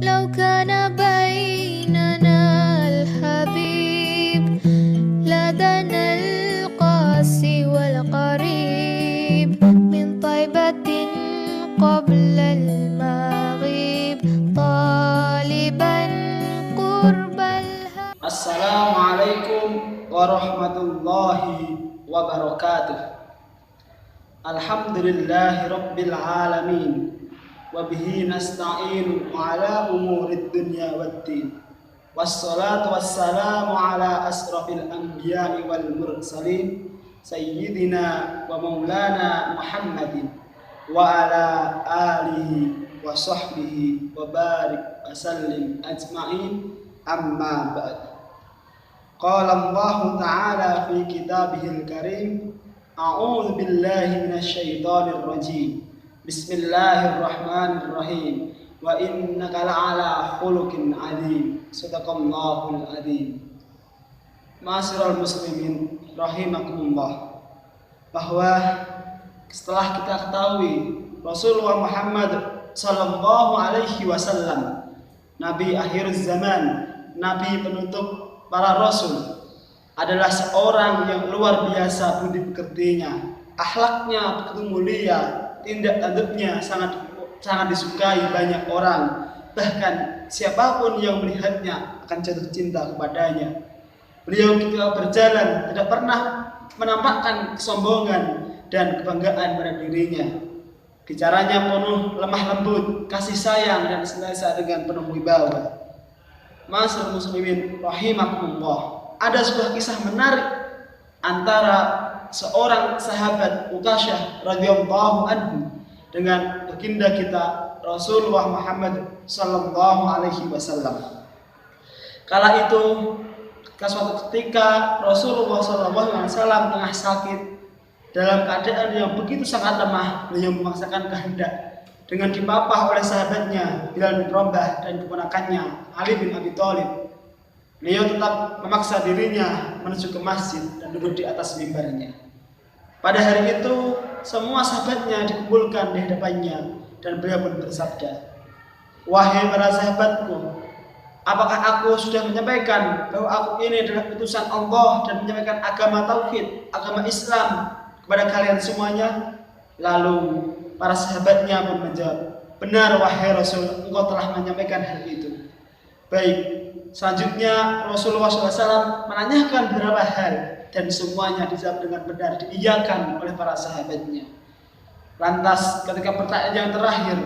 لو كان بيننا الحبيب لدنا القاسي والقريب من طيبة قبل المغيب طالبا قرب Assalamualaikum warahmatullahi wabarakatuh. Alhamdulillahi rabbil alamin. Wabihi nasta'inu ala umurid dunya waddin. Wassalatu wassalamu ala asrafil anbiya'i wal mursalin Sayyidina wa maulana Muhammadin wa ala alihi wa sahbihi wa barik wa sallim ajma'in. Amma ba'd. Qala Allah Ta'ala fi kitabihil karim, a'udzu billahi minasy syaithanir rajim. Bismillahirrahmanirrahim. Wa innaka la'ala khuluqin 'adzim. Shadaqallahul 'adzim. Ma'asyiral muslimin rahimakumullah. Bahwa setelah kita ketahui Rasulullah Muhammad sallallahu alaihi wasallam Nabi akhir zaman, Nabi penutup para rasul, adalah seorang yang luar biasa budi pekertinya, akhlaknya begitu mulia, tindak tanduknya sangat disukai banyak orang, bahkan siapapun yang melihatnya akan jatuh cinta kepadanya. Beliau ketika berjalan tidak pernah menampakkan kesombongan dan kebanggaan pada dirinya. Bicaranya penuh lemah lembut, kasih sayang, dan senantiasa dengan penuh wibawa. Ma'asyiral muslimin rahimakumullah. Ada sebuah kisah menarik antara seorang sahabat Uqasyah radhiyallahu anhu dengan baginda kita Rasulullah Muhammad sallallahu alaihi wasallam. Kala itu suatu ketika Rasulullah sallallahu alaihi wasallam tengah sakit, dalam keadaan yang begitu sangat lemah, beliau memaksakan kehendak dengan dipapah oleh sahabatnya Bilal bin Rabah dan keponakannya Ali bin Abi Thalib. Beliau tetap memaksa dirinya menuju ke masjid dan duduk di atas mimbarnya. Pada hari itu semua sahabatnya dikumpulkan di hadapannya dan beliau pun bersabda, "Wahai para sahabatku, apakah aku sudah menyampaikan bahwa aku ini adalah utusan Allah dan menyampaikan agama tauhid, agama Islam kepada kalian semuanya?" Lalu para sahabatnya pun menjawab, "Benar wahai Rasul, engkau telah menyampaikan hal itu." Baik, selanjutnya Rasulullah SAW menanyakan beberapa hal dan semuanya dijawab dengan benar, diiyakan oleh para sahabatnya. Lantas ketika pertanyaan yang terakhir,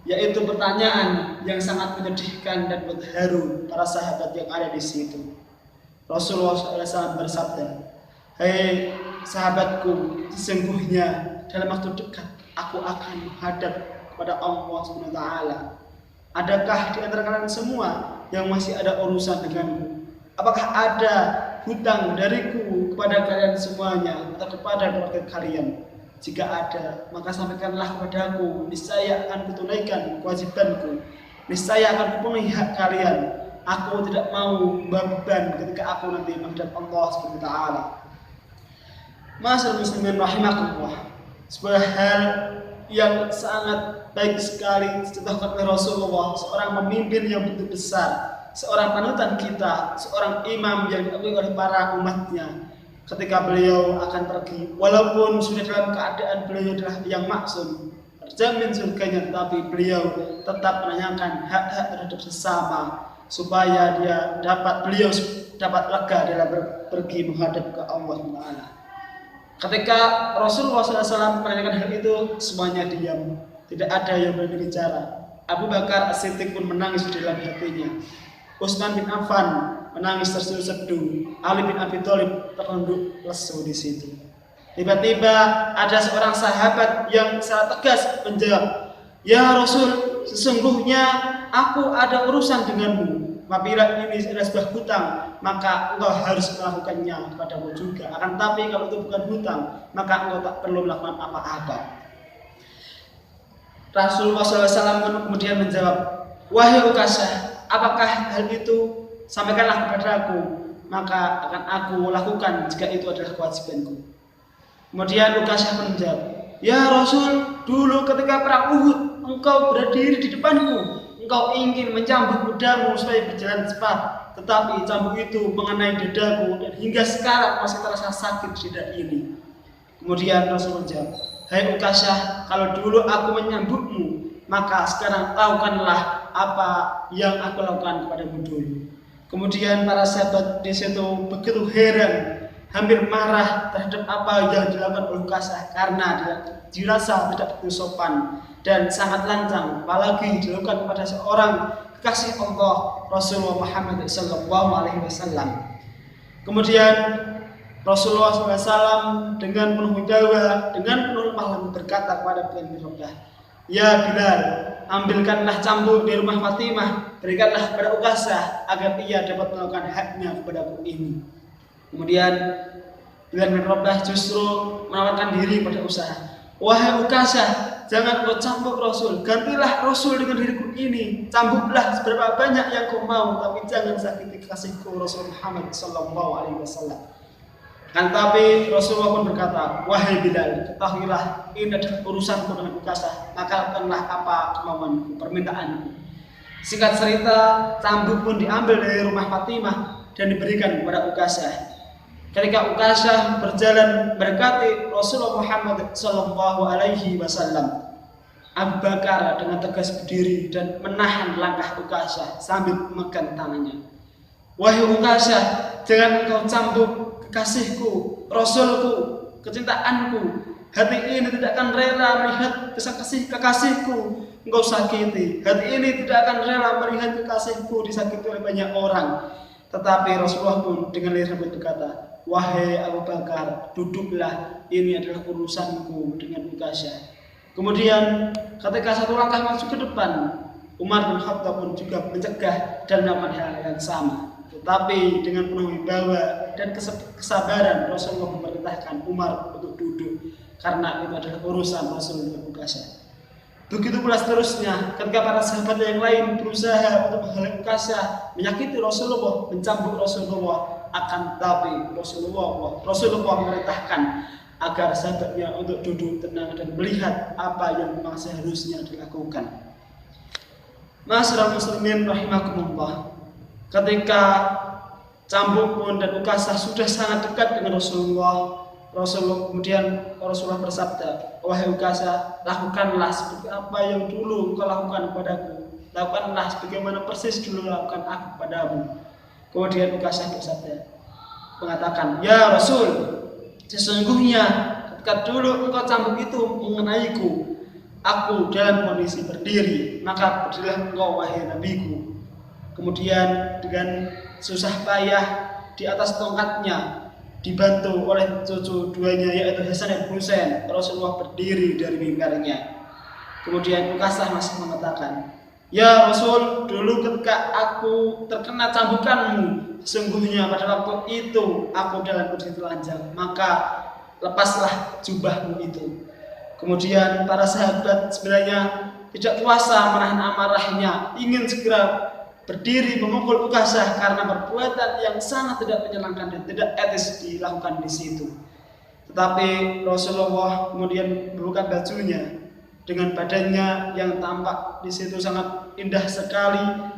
yaitu pertanyaan yang sangat menyedihkan dan mengharu para sahabat yang ada di situ, Rasulullah SAW bersabda, "Hei sahabatku, sesungguhnya dalam waktu dekat aku akan menghadap kepada Allah Subhanahu wa taala. Adakah di antara kalian semua yang masih ada urusan denganku? Apakah ada hutang dariku kepada kalian semuanya atau kepada keluarga kalian? Jika ada, maka sampaikanlah kepadaku, niscaya akan kutunaikan kewajibanku. Niscaya akan kupenuhi hak kalian. Aku tidak mau membawa beban ketika aku nanti menghadap Allah Subhanahu wa taala." Ma'asyiral muslimin rahimakumullah. Sebuah hal yang sangat baik sekali dicontohkan oleh Rasulullah, seorang pemimpin yang begitu besar, seorang panutan kita, seorang imam yang diakui oleh para umatnya. Ketika beliau akan pergi, walaupun sudah dalam keadaan beliau adalah yang maksum, terjamin surganya, tetapi beliau tetap menanyakan hak-hak terhadap sesama supaya beliau dapat lega dalam pergi menghadap ke Allah Taala. Ketika Rasulullah SAW menanyakan hal itu, semuanya diam, tidak ada yang berani bicara. Abu Bakar As-Siddiq pun menangis di dalam hatinya. Utsman bin Affan menangis terseduh-seduh. Ali bin Abi Thalib tertunduk lesu di situ. Tiba-tiba ada seorang sahabat yang secara tegas menjawab, "Ya Rasul, sesungguhnya aku ada urusan denganmu. Apabila ini adalah sebuah hutang, maka engkau harus melakukannya kepadamu juga. Akan tapi kalau itu bukan hutang, maka engkau tak perlu melakukan apa-apa." Rasulullah SAW kemudian menjawab, "Wahai Uqasyah, apakah hal itu? Sampaikanlah kepadaku, maka akan aku lakukan jika itu adalah kewajibanku." Kemudian Uqasyah menjawab, "Ya Rasul, dulu ketika perang Uhud, engkau berdiri di depanku, engkau ingin mencambuk kudamu supaya berjalan cepat, tetapi cambuk itu mengenai dadaku dan hingga sekarang masih terasa sakit di dada ini. Kemudian Rasul menjawab, hai Ukasyah, kalau dulu aku menyambukmu, maka sekarang lakukanlah apa yang aku lakukan kepadamu dulu. Kemudian para sahabat di situ begitu heran, hampir marah terhadap apa yang dilakukan oleh Ukasyah karena dirasa tidak begitu sopan dan sangat lancang, apalagi dilakukan kepada seorang kekasih Allah Rasulullah Muhammad SAW. Kemudian Rasulullah SAW dengan penuh wibawa, dengan penuh lemah lembut berkata kepada Bilal bin Rabah, ya Bilal, ambilkanlah cambuk di rumah Fatimah, berikanlah kepada Ukasyah agar ia dapat melakukan haknya kepadaku ini. Kemudian Bilal bin Rabah justru menawarkan diri pada Ukasyah, wahai Ukasyah, jangan kau cambuk Rasul, gantilah Rasul dengan diriku ini, cambuklah seberapa banyak yang kau mau, tapi jangan sakiti kekasihku Rasul Muhammad SAW. Tapi Rasulullah pun berkata, wahai Bilal, ketahuilah ini adalah urusanku dengan Ukasyah, maka lakukanlah apa kemauanku, permintaanku. Singkat cerita, cambuk pun diambil dari rumah Fatimah dan diberikan kepada Ukasyah. Ketika Ukasyah berjalan mendekati Rasulullah Muhammad SAW, Abu Bakar dengan tegas berdiri dan menahan langkah Ukasyah sambil memegang tangannya. Wahai Ukasyah, jangan engkau cambuk kekasihku, Rasulku, kecintaanku. Hati ini tidak akan rela melihat kekasihku engkau sakiti. Hati ini tidak akan rela melihat kekasihku disakiti oleh banyak orang. Tetapi Rasulullah pun dengan lirih berkata, wahai Abu Bakar, duduklah, ini adalah urusanku dengan Ukasyah. Kemudian ketika satu langkah maju ke depan, Umar bin Khattab pun juga mencegah dan melakukan hal yang sama. Tetapi dengan penuh wibawa dan kesabaran, Rasulullah memerintahkan Umar untuk duduk karena itu adalah urusan Rasul dengan Ukasyah. Begitu pula seterusnya, ketika para sahabat yang lain berusaha untuk menghalangi Ukasyah, menyakiti Rasulullah, mencambuk Rasulullah, akan tetapi Rasulullah memerintahkan agar sahabatnya untuk duduk tenang dan melihat apa yang memang seharusnya dilakukan. Ma'asyiral muslimin rahimakumullah. Ketika cambuk pun dan Ukasyah sudah sangat dekat dengan Rasulullah kemudian Rasulullah bersabda, wahai Ukasyah, lakukanlah seperti apa yang dulu kau lakukan kepadaku, lakukanlah sebagaimana persis dulu lakukan aku kepadamu. Kemudian Ukasyah mengatakan, ya Rasul, sesungguhnya ketika dulu engkau cambuk itu mengenaiku, aku dalam kondisi berdiri, maka berdirilah engkau wahai nabiku. Kemudian dengan susah payah di atas tongkatnya, dibantu oleh cucu duanya yaitu Hasan dan Husain, Rasulullah berdiri dari mimbarnya. Kemudian Ukasyah masih mengatakan, ya Rasul, dulu ketika aku terkena cambukanmu, sesungguhnya pada waktu itu aku dalam kondisi telanjang, maka lepaslah jubahmu itu. Kemudian para sahabat sebenarnya tidak kuasa menahan amarahnya, ingin segera berdiri memukul Ukasyah karena perbuatan yang sangat tidak menyenangkan dan tidak etis dilakukan di situ. Tetapi Rasulullah kemudian membuka bajunya dengan badannya yang tampak di situ sangat indah sekali,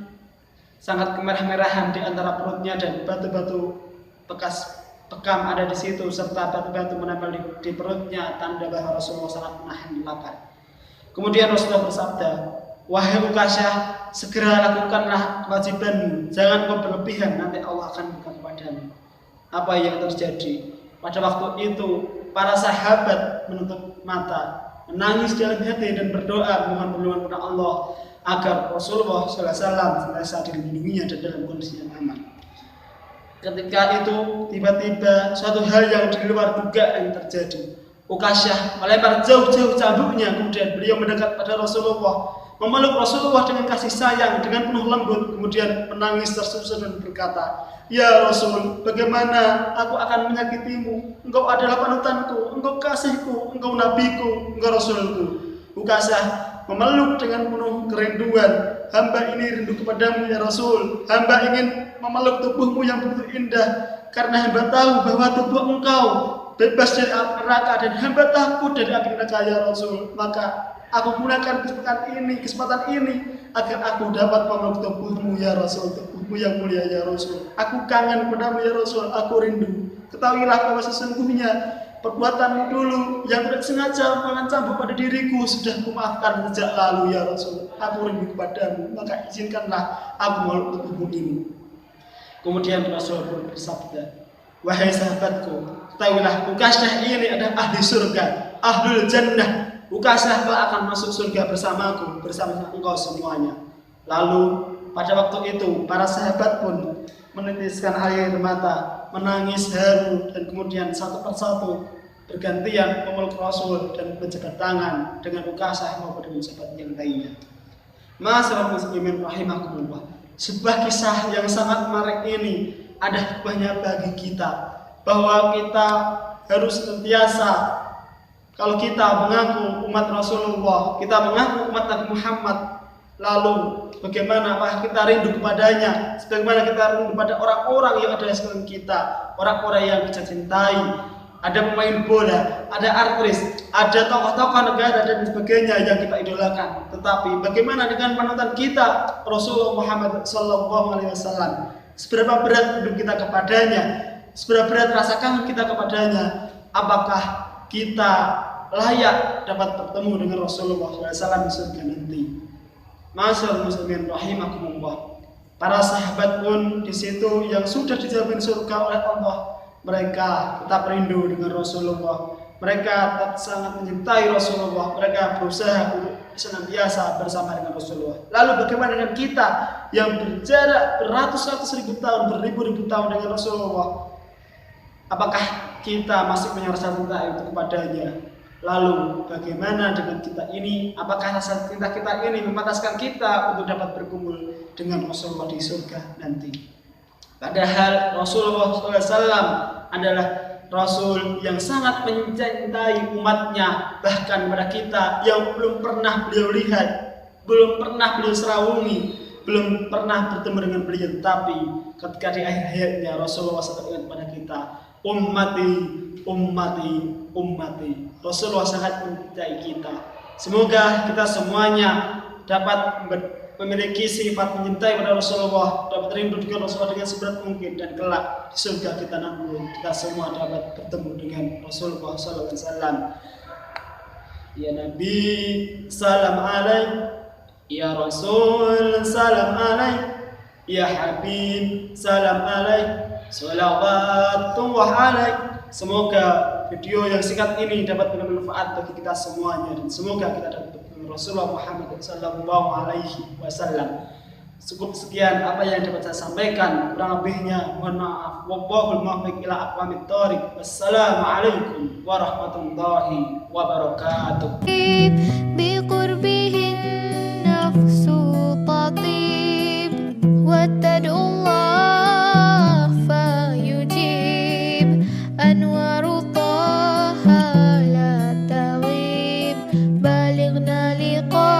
sangat kemerah-merahan di antara perutnya dan batu-batu bekas bekam ada di situ serta batu-batu menempel di perutnya, tanda bahwa Rasulullah sangat menahan lapar. Kemudian Rasulullah bersabda, wahai Ukasyah, segera lakukanlah kewajibanmu, jangan kau berlebihan, nanti Allah akan buka kepadamu. Apa yang terjadi? Pada waktu itu para sahabat menutup mata, menangis dalam hati dan berdoa mohon perlindungan kepada Allah agar Rasulullah SAW merasa dilindunginya dan dalam kondisi yang aman. Ketika itu tiba-tiba suatu hal yang di luar dugaan terjadi. Ukasyah melempar jauh-jauh cambuknya, kemudian beliau mendekat pada Rasulullah, memeluk Rasulullah dengan kasih sayang, dengan penuh lembut, kemudian menangis tersusun dan berkata, ya Rasul, bagaimana aku akan menyakitimu? Engkau adalah panutanku, engkau kasihku, engkau nabiku, engkau Rasulku. Ukasyah memeluk dengan penuh kerinduan, hamba ini rindu kepadamu ya Rasul, hamba ingin memeluk tubuhmu yang begitu indah, karena hamba tahu bahwa tubuh engkau bebas dari api neraka dan hamba takut dari api neraka ya Rasul. Maka aku gunakan kesempatan ini agar aku dapat memeluk tubuhmu ya Rasul, tubuhmu yang mulia ya Rasul. Aku kangen padamu ya Rasul, aku rindu. Ketahuilah bahwa sesungguhnya perbuatanmu dulu yang tidak sengaja mengancam pada diriku sudah kumaafkan sejak lalu ya Rasul. Aku rindu kepadamu, maka izinkanlah aku memeluk tubuhmu ini. Kemudian Rasul pun bersabda, wahai sahabatku, ketahuilah Ukasah ini adalah ahli surga, ahlul jannah. Ukasah kau akan masuk surga bersamaku, bersama engkau semuanya. Lalu pada waktu itu para sahabat pun menitiskan air mata, menangis haru, dan kemudian satu persatu bergantian memeluk Rasul dan menjabat tangan dengan Ukasah maupun dengan sahabat yang lainnya. Ma'asyiral muslimin rahimakumullah. Sebuah kisah yang sangat menarik ini ada hikmahnya bagi kita, bahwa kita harus senantiasa, kalau kita mengaku umat Rasulullah, kita mengaku umat Nabi Muhammad, lalu bagaimana apakah kita rindu kepadanya, sebagaimana kita rindu pada orang-orang yang ada di sekeliling kita, orang-orang yang kita cintai. Ada pemain bola, ada artis, ada tokoh-tokoh negara dan sebagainya yang kita idolakan. Tetapi bagaimana dengan panutan kita, Rasulullah Muhammad SAW? Seberapa berat hidup kita kepadanya? Seberapa berat rasa kangen kita kepadanya? Apakah kita layak dapat bertemu dengan Rasulullah SAW di surga nanti? Ma'asyiral muslimin rahimakumullah. Para sahabat pun di situ yang sudah dijamin surga oleh Allah, mereka tetap rindu dengan Rasulullah. Mereka tetap sangat mencintai Rasulullah. Mereka berusaha untuk senantiasa bersama dengan Rasulullah. Lalu bagaimana dengan kita yang berjarak beratus-ratus ribu tahun, beribu-ribu tahun dengan Rasulullah? Apakah kita masih punya rasa cinta itu kepadanya? Lalu bagaimana dengan kita ini? Apakah rasa cinta kita ini memantaskan kita untuk dapat berkumpul dengan Rasulullah di surga nanti? Padahal Rasulullah SAW adalah Rasul yang sangat mencintai umatnya, bahkan pada kita yang belum pernah beliau lihat, belum pernah beliau serawungi, belum pernah bertemu dengan beliau. Tapi ketika di akhir hayatnya Rasulullah sangat ingat pada kita, ummati, ummati, ummati. Rasulullah sangat mencintai kita. Semoga kita semuanya dapat memiliki sifat mencintai pada Rasulullah, dapat rindu dengan Rasulullah dengan seberat mungkin, dan kelak di surga kita nanti kita semua dapat bertemu dengan Rasulullah SAW. Ya Nabi, salam alaik. Ya Rasul, salam alaik. Ya Habib, salam alaik. Salawatullah alaik. Semoga video yang singkat ini dapat bermanfaat bagi kita semuanya, dan semoga kita dapat Rasulullah Muhammad sallallahu alaihi wasallam. Cukup sekian apa yang dapat saya sampaikan, kurang lebihnya mohon maaf. Wallahul muwaffiq ila aqwamit thoriq. Wassalamualaikum warahmatullahi wabarakatuh. بقربه النفس تطيب وتدعو الله فيجيب أنوار طه لا تغيب بلغنا لقاء